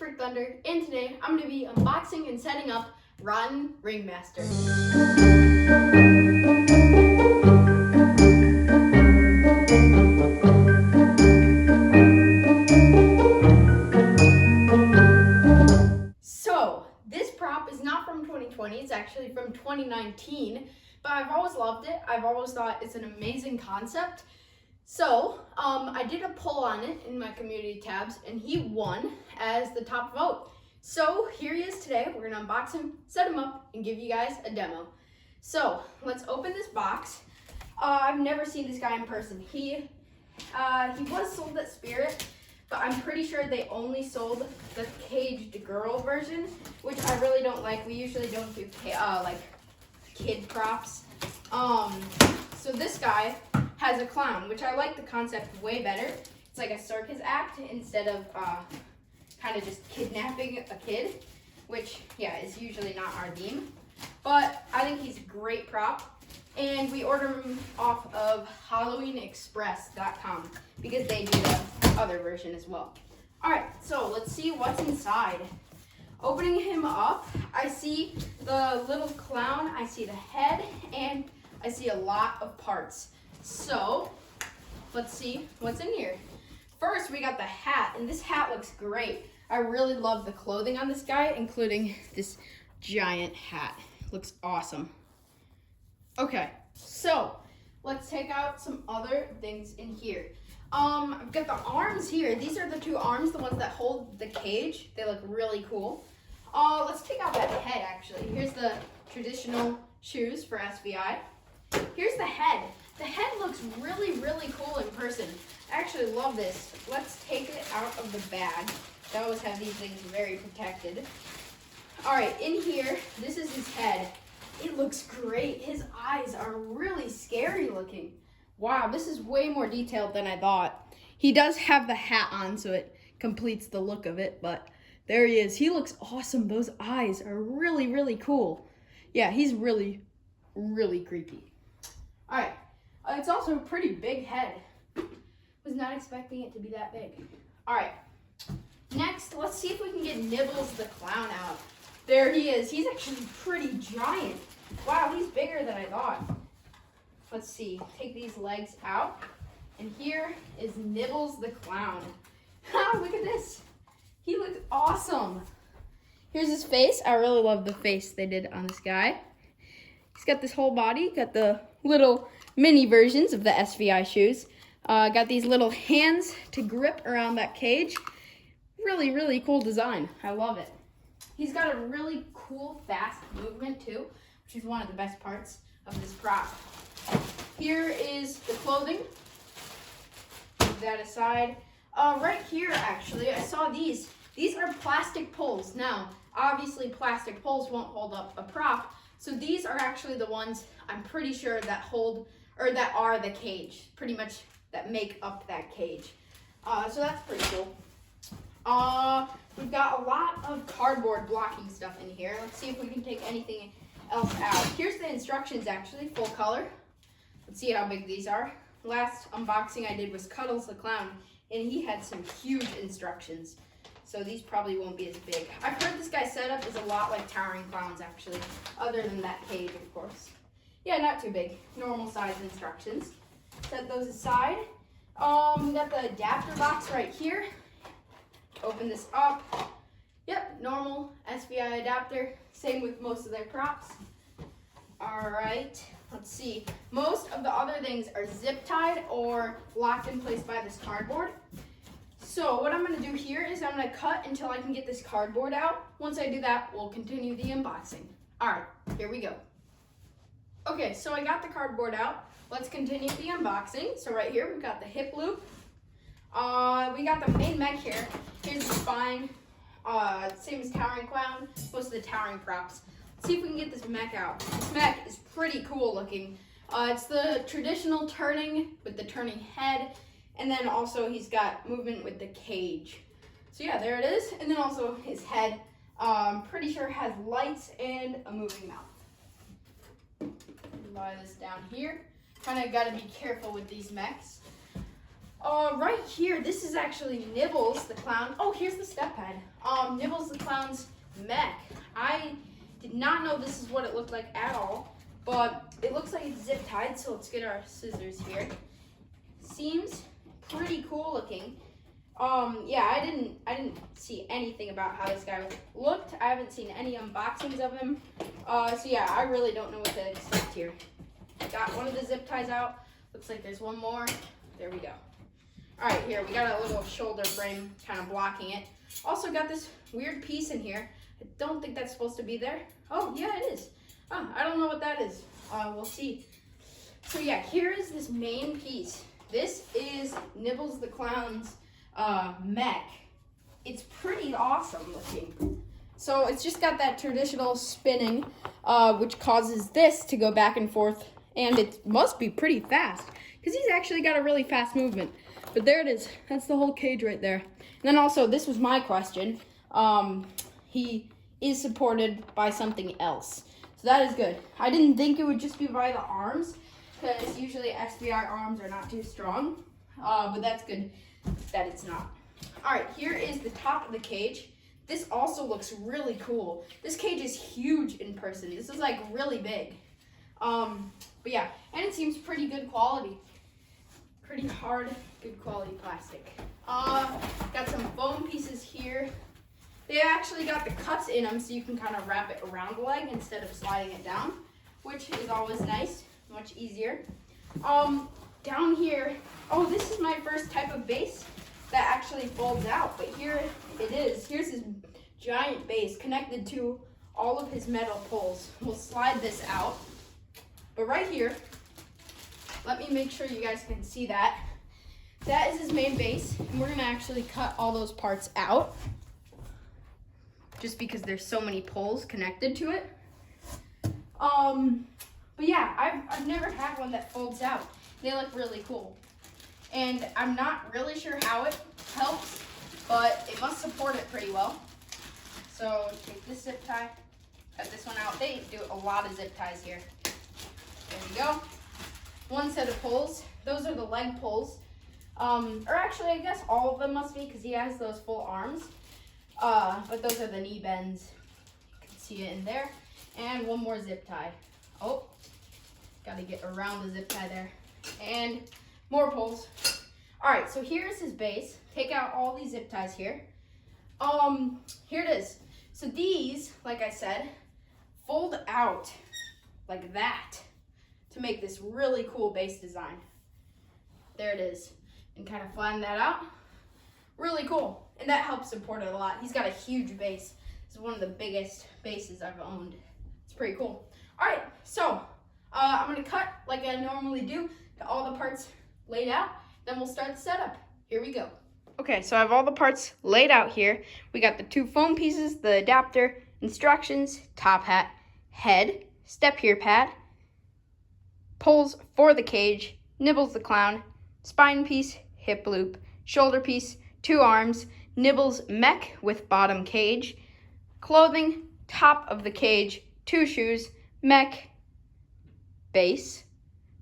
Brick Thunder, and today I'm going to be unboxing and setting up Rotten Ringmaster. So, this prop is not from 2020, it's actually from 2019, but I've always loved it. I've always thought it's an amazing concept. So, I did a poll on it in my community tabs, and he won as the top vote. So, here he is today. We're going to unbox him, set him up, and give you guys a demo. So, let's open this box. I've never seen this guy in person. He was sold at Spirit, but I'm pretty sure they only sold the caged girl version, which I really don't like. We usually don't do like kid props. So this guy has a clown, which I like the concept way better. It's like a circus act instead of kind of just kidnapping a kid, which, yeah, is usually not our theme. But I think he's a great prop, and we order him off of HalloweenExpress.com because they do the other version as well. All right, so let's see what's inside. Opening him up, I see the little clown, I see the head, and I see a lot of parts. So, let's see what's in here. First, we got the hat, and this hat looks great. I really love the clothing on this guy, including this giant hat. Looks awesome. Okay, so let's take out some other things in here. I've got the arms here. These are the two arms, the ones that hold the cage. They look really cool. Let's take out that head, actually. Here's the traditional shoes for SVI. Here's the head. The head looks really, really cool in person. I actually love this. Let's take it out of the bag. I always have these things very protected. All right, in here, this is his head. It looks great. His eyes are really scary looking. Wow, this is way more detailed than I thought. He does have the hat on, so it completes the look of it, but there he is. He looks awesome. Those eyes are really, really cool. Yeah, he's really, really creepy. All right, it's also a pretty big head. Was not expecting it to be that big. All right, next, let's see if we can get Nibbles the clown out. There he is. He's actually pretty giant. Wow, he's bigger than I thought. Let's see, take these legs out. And here is Nibbles the clown. Look at this. He looks awesome. Here's his face. I really love the face they did on this guy. He's got this whole body, got the little mini versions of the SVI shoes. Got these little hands to grip around that cage. Really, really cool design. I love it. He's got a really cool, fast movement too, which is one of the best parts of this prop. Here is the clothing. Move that aside. Right here, actually, I saw these. These are plastic poles. Now, obviously, plastic poles won't hold up a prop, so these are actually the ones I'm pretty sure that hold, or that are the cage, pretty much that make up that cage. So that's pretty cool. We've got a lot of cardboard blocking stuff in here. Let's see if we can take anything else out. Here's the instructions, actually, full color. Let's see how big these are. Last unboxing I did was Cuddles the Clown, and he had some huge instructions. So these probably won't be as big. I've heard this guy's setup is a lot like Towering Clowns, actually, other than that cage, of course. Yeah, not too big. Normal size instructions. Set those aside. We got the adapter box right here. Open this up. Yep, normal SVI adapter. Same with most of their props. All right, let's see. Most of the other things are zip tied or locked in place by this cardboard. So what I'm gonna do here is I'm gonna cut until I can get this cardboard out. Once I do that, we'll continue the unboxing. All right, here we go. Okay, so I got the cardboard out. Let's continue the unboxing. So right here, we've got the hip loop. We got the main mech here. Here's the spine. Same as Towering Clown, most of the Towering props. Let's see if we can get this mech out. This mech is pretty cool looking. It's the traditional turning with the turning head, and then also he's got movement with the cage. So yeah, there it is. And then also his head, pretty sure has lights and a moving mouth. Lie this down here. Kind of got to be careful with these mechs. Right here, this is actually Nibbles the Clown. Oh, here's the step pad. Nibbles the Clown's mech. I did not know this is what it looked like at all, but it looks like it's zip tied, so let's get our scissors here. Seems pretty cool looking. Yeah, I didn't see anything about how this guy looked. I haven't seen any unboxings of him. So yeah, I really don't know what to expect here. Got one of the zip ties out. Looks like there's one more. There we go. All right, here we got a little shoulder frame kind of blocking it. Also got this weird piece in here. I don't think that's supposed to be there. Oh, yeah, it is. Oh, I don't know what that is. We'll see. So yeah, here is this main piece. This is Nibbles the Clown's mech. It's pretty awesome looking. So it's just got that traditional spinning, which causes this to go back and forth, and it must be pretty fast because he's actually got a really fast movement. But there it is. That's the whole cage right there. And then also, this was my question. He is supported by something else. So that is good. I didn't think it would just be by the arms, because usually SBI arms are not too strong. But that's good that it's not. All right, here is the top of the cage. This also looks really cool. This cage is huge in person. This is like really big. But yeah, and it seems pretty good quality. Pretty hard, good quality plastic. Got some foam pieces here. They actually got the cuts in them so you can kind of wrap it around the leg instead of sliding it down, which is always nice, much easier. Down here, oh, this is my first type of base that actually folds out, but here it is. Here's his giant base connected to all of his metal poles. We'll slide this out, but right here, let me make sure you guys can see that. That is his main base, and we're gonna actually cut all those parts out just because there's so many poles connected to it. But yeah, I've never had one that folds out. They look really cool. And I'm not really sure how it helps, but it must support it pretty well. So take this zip tie, cut this one out. They do a lot of zip ties here. There we go. One set of poles. Those are the leg poles. Or actually, I guess all of them must be because he has those full arms. But those are the knee bends. You can see it in there. And one more zip tie. Oh, got to get around the zip tie there. And more poles. All right, so here's his base. Take out all these zip ties here. Here it is. So these, like I said, fold out like that to make this really cool base design. There it is. And kind of flatten that out. Really cool. And that helps support it a lot. He's got a huge base. This is one of the biggest bases I've owned. It's pretty cool. All right, so I'm gonna cut like I normally do, get all the parts laid out, then we'll start the setup. Here we go. Okay, so I have all the parts laid out here. We got the two foam pieces, the adapter, instructions, top hat, head, step here pad, poles for the cage, Nibbles the Clown, spine piece, hip loop, shoulder piece, two arms, Nibbles mech with bottom cage, clothing, top of the cage, two shoes, mech, base,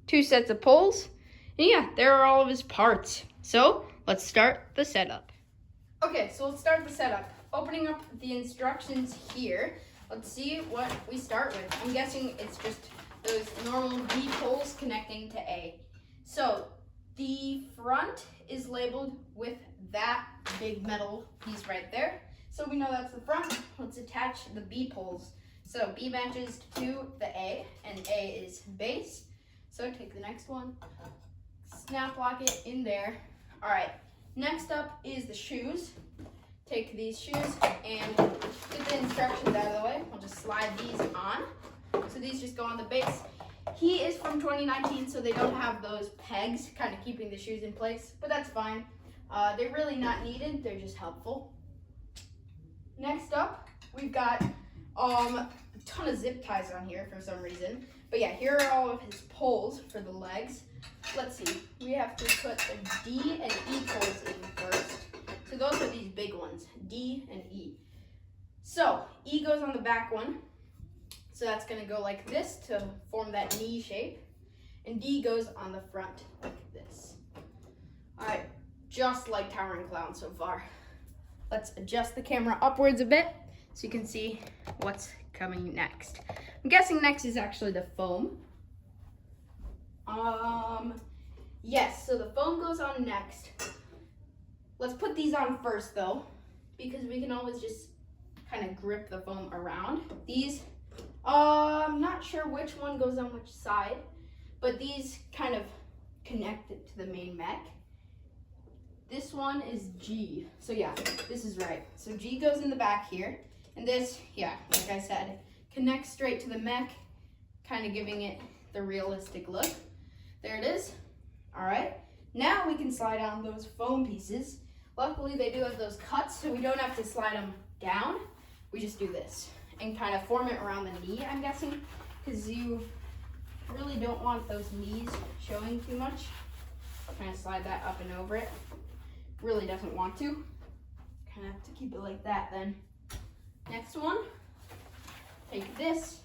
two sets of poles, and yeah, there are all of his parts. So let's start the setup. Okay, so let's start the setup. Opening up the instructions here, let's see what we start with. I'm guessing it's just those normal B poles connecting to A. So the front is labeled with that big metal piece right there. So we know that's the front. Let's attach the B poles. So B matches to the A, and A is base. So take the next one, snap lock it in there. All right, next up is the shoes. Take these shoes and get the instructions out of the way. We'll just slide these on. So these just go on the base. He is from 2019, so they don't have those pegs kind of keeping the shoes in place, but that's fine. They're really not needed, they're just helpful. Next up, we've got a ton of zip ties on here for some reason. But yeah, here are all of his poles for the legs. Let's see, we have to put the D and E poles in first. So those are these big ones, D and E. So E goes on the back one. So that's gonna go like this to form that knee shape. And D goes on the front like this. All right, just like Towering Clown so far. Let's adjust the camera upwards a bit so you can see what's coming next. I'm guessing next is actually the foam. Yes, so the foam goes on next. Let's put these on first though, because we can always just kind of grip the foam around. These, I'm not sure which one goes on which side, but these kind of connect it to the main mech. This one is G, so yeah, this is right. So G goes in the back here, and this, yeah, like I said, connects straight to the mech, kind of giving it the realistic look. There it is. All right, now we can slide on those foam pieces. Luckily, they do have those cuts, so we don't have to slide them down. We just do this and kind of form it around the knee, I'm guessing, because you really don't want those knees showing too much. Kind of slide that up and over it. Really doesn't want to. Kind of have to keep it like that then. Next one, take this,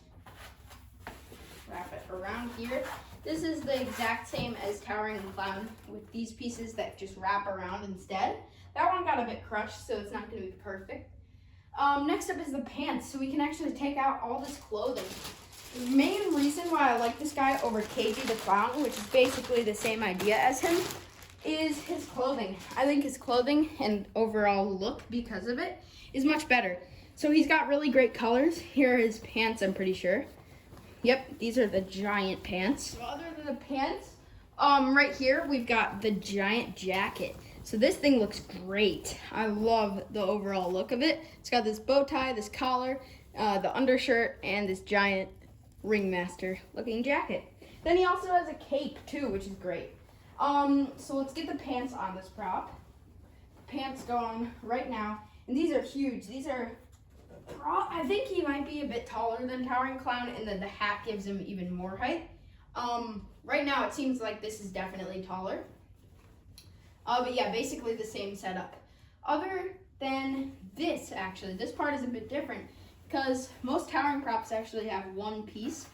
wrap it around here. This is the exact same as Towering Clown with these pieces that just wrap around instead. That one got a bit crushed, so it's not going to be perfect. Next up is the pants, so we can actually take out all this clothing. The main reason why I like this guy over KG the Clown, which is basically the same idea as him, is his clothing. I think his clothing and overall look, because of it, is much better. So he's got really great colors. Here are his pants, I'm pretty sure. Yep, these are the giant pants. So other than the pants, right here we've got the giant jacket. So this thing looks great. I love the overall look of it. It's got this bow tie, this collar, the undershirt, and this giant Ringmaster looking jacket. Then he also has a cape too, which is great. So let's get the pants on this prop. Pants go on right now, and these are huge. These are, I think he might be a bit taller than Towering Clown, and then the hat gives him even more height. Right now it seems like this is definitely taller. But yeah, basically the same setup. Other than this, actually, this part is a bit different because most Towering props actually have one piece.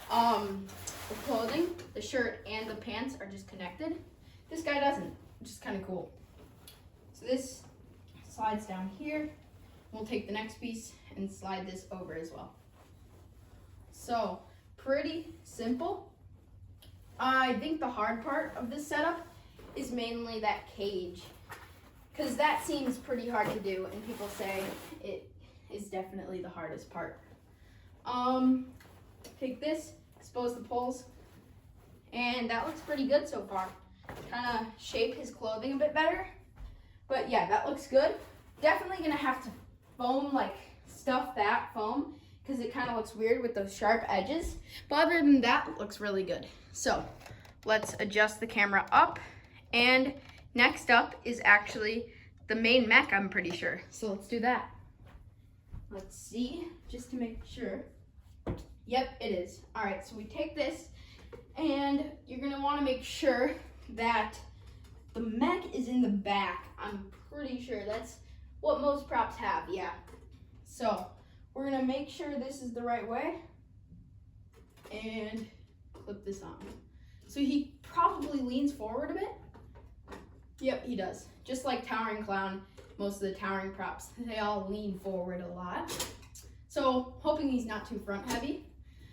The clothing, the shirt, and the pants are just connected. This guy doesn't, which is kind of cool. So this slides down here. We'll take the next piece and slide this over as well. So pretty simple. I think the hard part of this setup is mainly that cage, because that seems pretty hard to do, and people say it is definitely the hardest part. Take this, expose the poles, and that looks pretty good so far. Kind of shape his clothing a bit better, but yeah, that looks good. Definitely gonna have to foam, like stuff that foam, because it kind of looks weird with those sharp edges, but other than that, it looks really good. So let's adjust the camera up. And next up is actually the main mech, I'm pretty sure. So let's do that. Let's see, just to make sure. Yep, it is. All right, so we take this, and you're gonna wanna make sure that the mech is in the back. I'm pretty sure that's what most props have, yeah. So we're gonna make sure this is the right way, and clip this on. So he probably leans forward a bit. Yep, he does. Just like Towering Clown, most of the Towering props, they all lean forward a lot. So hoping he's not too front heavy.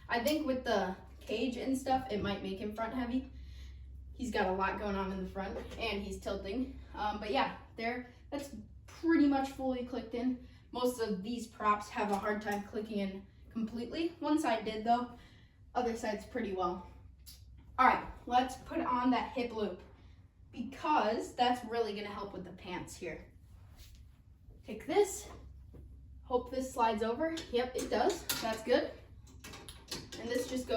I think with the cage and stuff, it might make him front heavy. He's got a lot going on in the front, and he's tilting. But yeah, that's pretty much fully clicked in. Most of these props have a hard time clicking in completely. One side did though, other side's pretty well. All right, let's put on that hip loop, because that's really gonna help with the pants here. Take this, hope this slides over. Yep, it does, that's good. And this just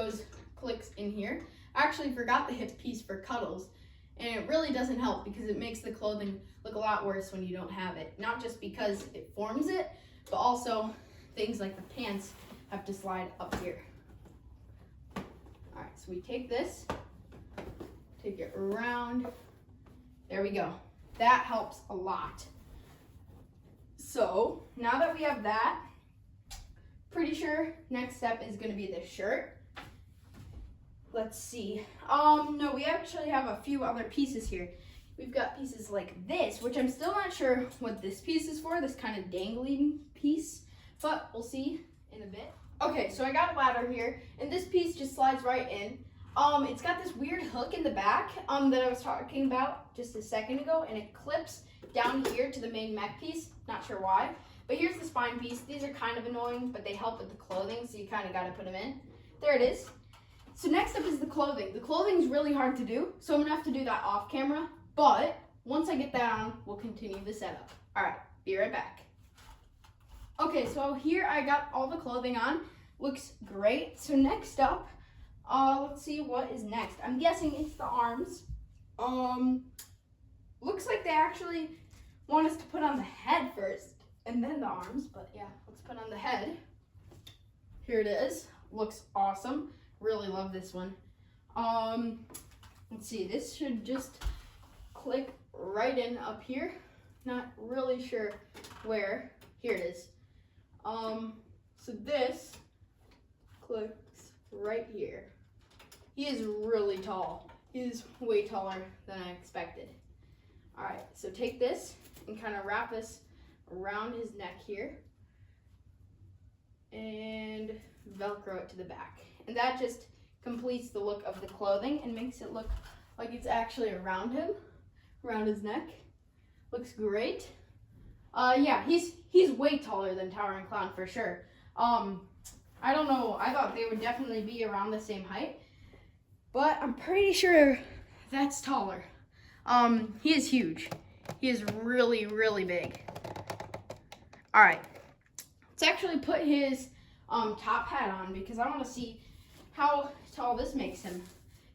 clicks in here. I actually forgot the hip piece for cuddles, and it really doesn't help because it makes the clothing look a lot worse when you don't have it. Not just because it forms it, but also things like the pants have to slide up here. All right, so we take this, take it around. There we go. That helps a lot. So now that we have that, pretty sure next step is gonna be the shirt. Let's see. No, we actually have a few other pieces here. we've got pieces like this, which I'm still not sure what this piece is for, this kind of dangling piece, but we'll see in a bit. Okay, so I got a ladder here, and this piece just slides right in. It's got this weird hook in the back that I was talking about just a second ago, and it clips down here to the main mech piece. Not sure why, but here's the spine piece. These are kind of annoying, but they help with the clothing, so you kind of got to put them in. There it is. So next up is the clothing. The clothing is really hard to do, so I'm gonna have to do that off camera, but once I get that on, we'll continue the setup. All right, be right back. Okay, so here I got all the clothing on. Looks great. So next up, let's see what is next. I'm guessing it's the arms. Looks like they actually want us to put on the head first and then the arms, but yeah, let's put on the head. Here it is. Looks awesome. Really love this one. Let's see, this should just click right in up here. Not really sure where. Here it is. So this clicks right here. He is really tall. He is way taller than I expected. All right, so take this and kind of wrap this around his neck here and Velcro it to the back. And that just completes the look of the clothing and makes it look like it's actually around him, around his neck. Looks great. Yeah, he's way taller than Towering Clown for sure. I don't know, I thought they would definitely be around the same height, but I'm pretty sure that's taller. He is huge. He is really, really big. All right, let's actually put his top hat on because I want to see how tall this makes him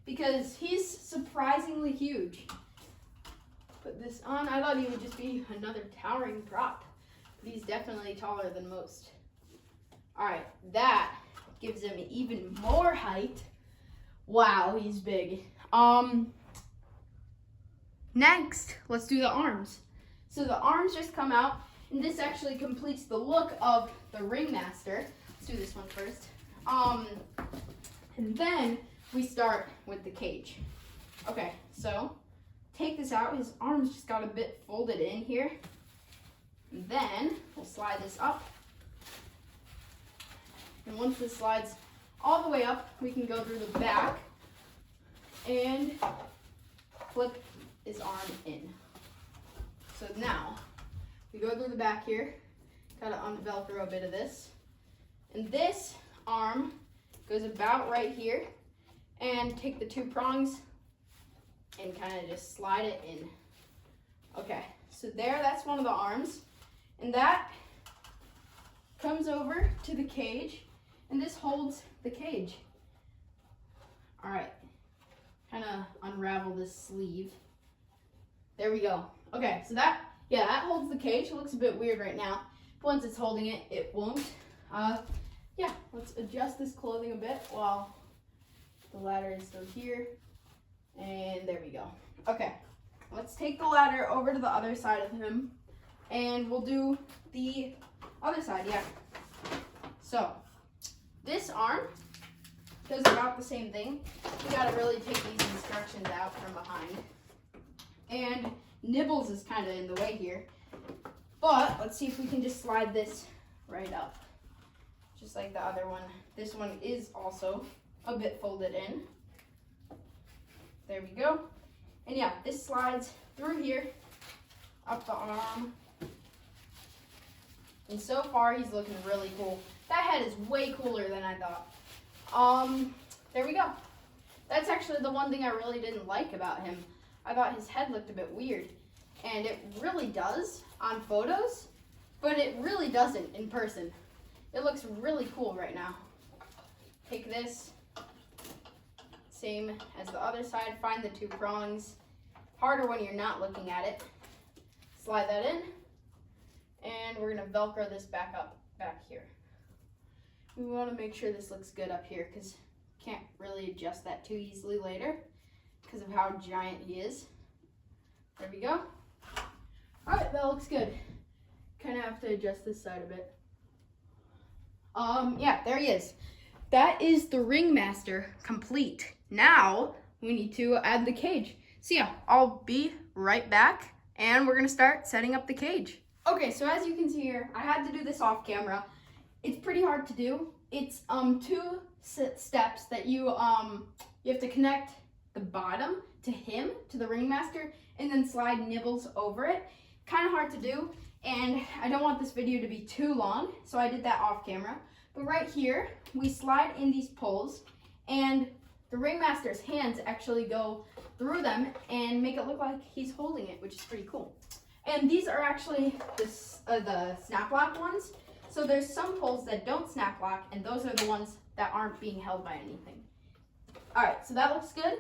because he's surprisingly huge. Put this on. I thought he would just be another towering prop, but he's definitely taller than most. All right, that gives him even more height. Wow, he's big. Next, let's do the arms. So the arms just come out, and this actually completes the look of the Ringmaster. Let's do this one first. And then we start with the cage. Okay, so take this out. His arms just got a bit folded in here. And then we'll slide this up. And once this slides all the way up, we can go through the back and flip his arm in. So now we go through the back here, gotta unvelcro a bit of this. And this arm goes about right here, and take the two prongs and kind of just slide it in. Okay, so there, that's one of the arms. And that comes over to the cage, and this holds the cage. All right, kind of unravel this sleeve. There we go. Okay, so that holds the cage. It looks a bit weird right now. Once it's holding it, it won't. Yeah, let's adjust this clothing a bit while the ladder is still here. And there we go. Okay, let's take the ladder over to the other side of him, and we'll do the other side, yeah. So, this arm does about the same thing. You gotta really take these instructions out from behind. And Nibbles is kind of in the way here. But let's see if we can just slide this right up. Just like the other one. This one is also a bit folded in. There we go. And yeah, this slides through here, up the arm. And so far, he's looking really cool. That head is way cooler than I thought. There we go. That's actually the one thing I really didn't like about him. I thought his head looked a bit weird. And it really does on photos, but it really doesn't in person. It looks really cool right now. Take this, same as the other side, find the two prongs. Harder when you're not looking at it. Slide that in, and we're gonna Velcro this back here. We wanna make sure this looks good up here because can't really adjust that too easily later because of how giant he is. There we go. All right, that looks good. Kind of have to adjust this side a bit. Yeah, there he is. That is the Ringmaster complete. Now we need to add the cage. So yeah, I'll be right back and we're gonna start setting up the cage. Okay, so as you can see here, I had to do this off camera. It's pretty hard to do. It's two steps that you have to connect the bottom to him, to the ringmaster, and then slide nibbles over it. Kind of hard to do, and I don't want this video to be too long, so I did that off camera. But right here, we slide in these poles, and the ringmaster's hands actually go through them and make it look like he's holding it, which is pretty cool. And these are actually the snap lock ones. So there's some poles that don't snap lock, and those are the ones that aren't being held by anything. All right, so that looks good.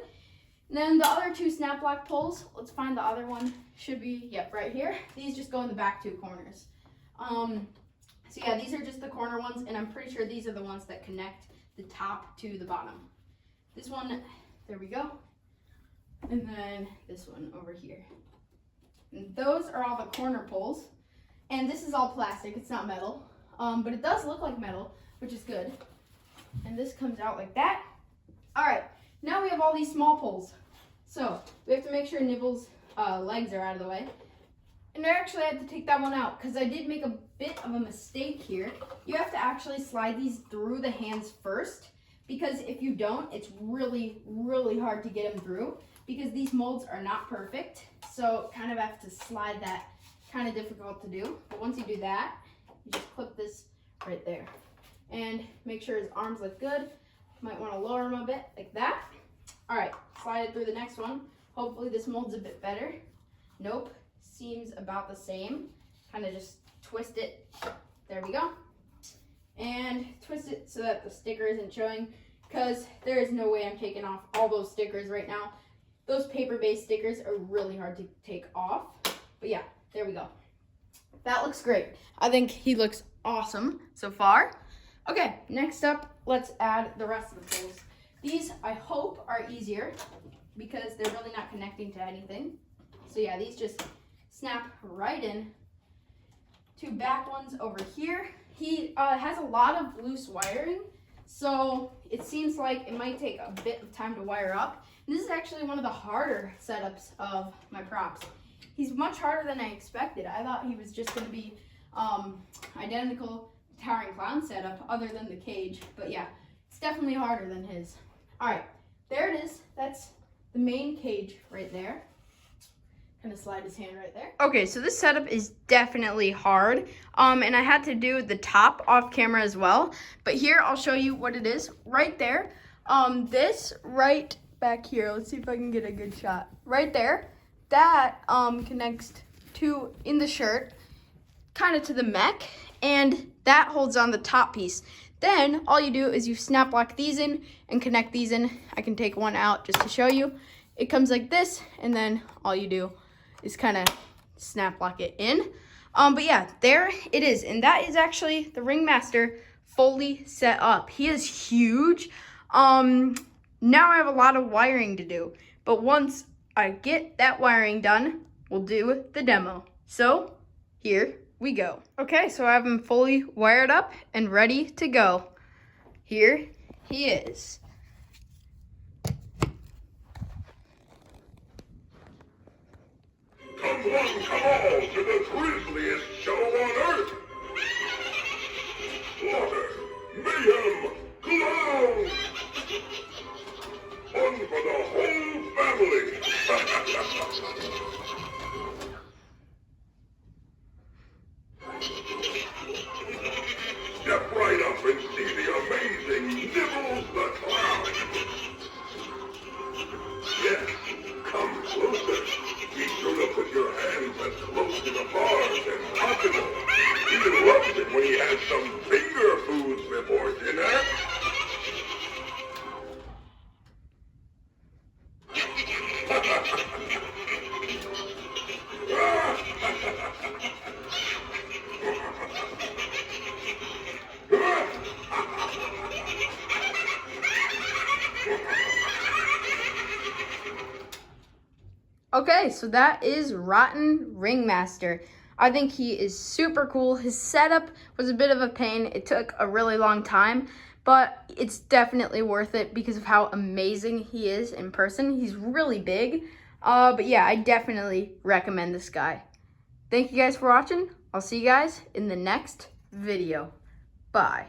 And then the other two snap lock poles, let's find the other one. Should be, yep, right here. These just go in the back two corners. So yeah, these are just the corner ones, and I'm pretty sure these are the ones that connect the top to the bottom. This one, there we go. And then this one over here. And those are all the corner poles. And this is all plastic, it's not metal. But it does look like metal, which is good. And this comes out like that. All right, now we have all these small poles. So we have to make sure Nibble's legs are out of the way. And I actually had to take that one out because I did make a bit of a mistake here. You have to actually slide these through the hands first, because if you don't, it's really, really hard to get them through because these molds are not perfect. So kind of have to slide that, kind of difficult to do. But once you do that, you just clip this right there and make sure his arms look good. Might want to lower him a bit like that. All right, slide it through the next one. Hopefully this mold's a bit better. Nope, seems about the same. Kind of just twist it. There we go. And twist it so that the sticker isn't showing, because there is no way I'm taking off all those stickers right now. Those paper-based stickers are really hard to take off. But yeah, there we go. That looks great. I think he looks awesome so far. Okay, next up, let's add the rest of the poles. These, I hope, are easier because they're really not connecting to anything. So yeah, these just snap right in. Two back ones over here. He has a lot of loose wiring, so it seems like it might take a bit of time to wire up. And this is actually one of the harder setups of my props. He's much harder than I expected. I thought he was just going to be identical to Towering Clown setup other than the cage. But yeah, it's definitely harder than his. All right, there it is. That's the main cage right there. Gonna slide his hand right there. Okay, so this setup is definitely hard. And I had to do the top off camera as well. But here, I'll show you what it is right there. This right back here, let's see if I can get a good shot. Right there, that connects to, in the shirt, kind of to the mech, and that holds on the top piece. Then all you do is you snap lock these in and connect these in. I can take one out just to show you. It comes like this, and then all you do is kind of snap lock it in. But yeah, there it is. And that is actually the Ringmaster fully set up. He is huge. Now I have a lot of wiring to do, but once I get that wiring done, we'll do the demo. So here we go. Okay, so I have him fully wired up and ready to go. Here he is. Come all to the grisliest show on earth. Slaughter, mayhem, clown. Fun for the whole family. Step right up and see the amazing Nibbles the Clown. Yes, come closer. Be sure to put your hands as close to the bars as possible. He loves it when he has some finger foods before dinner. Okay, so that is Rotten Ringmaster. I think he is super cool. His setup was a bit of a pain. It took a really long time, but it's definitely worth it because of how amazing he is in person. He's really big. But yeah, I definitely recommend this guy. Thank you guys for watching. I'll see you guys in the next video. Bye.